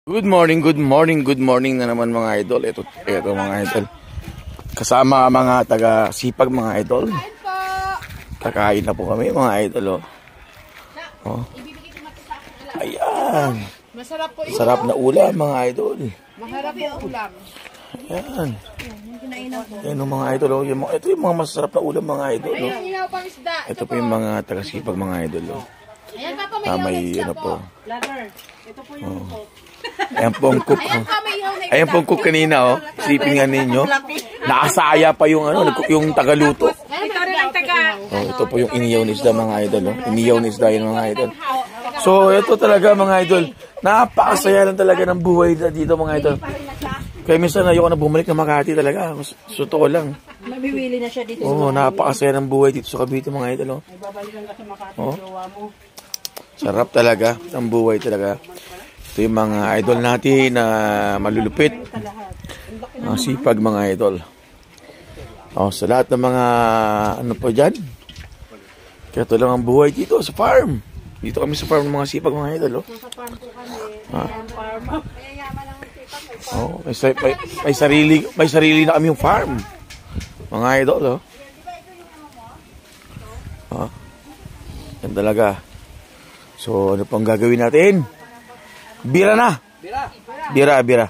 Good morning, good morning, good morning na naman mga idol. Ito mga idol. Kasama mga taga-sipag mga idol. Kakain na po kami mga idol. Oh. Ayan. Masarap po ito. Sarap na ulam mga idol. Masarap po ulam. Ayan. Ayan mga idol. Ito yung mga masarap na ulam mga idol. Ito po yung mga taga-sipag mga idol. May ano po. Ito po yung Ayan po ang cook. Ayan po ang cook kanina, oh. Sipin nga ninyo. Nakasaya pa yung ano, yung tagaluto. Oh, ito po yung iniyaw ni isda mga idol, oh. Iniyaw ni isda yun mga idol. So, ito talaga mga idol. Napakasaya lang talaga ng buhay dito mga idol. Kaya minsan ayoko na bumalik na Makati talaga. Totoo lang. Mabiwili na siya dito. Oh, napakasaya ng buhay dito sa Cavite mga idol, oh. Babalikan ka sa Makati, Oh. jowa mo. Sarap talaga ang buhay talaga. Ito yung mga idol natin na malulupit. Sipag mga idol. Oh, sa lahat ng mga ano pa dyan. Kaya ito lang ang buhay dito sa farm. Dito kami sa farm ng mga sipag mga idol. Oh. Sa farm po kami. Farm. Mayayaman ang sipag. Oh, may sarili na kami yung farm. Mga idol. Oh. Oh. Yan talaga. So, ano pang gagawin natin? Bira na. Bira.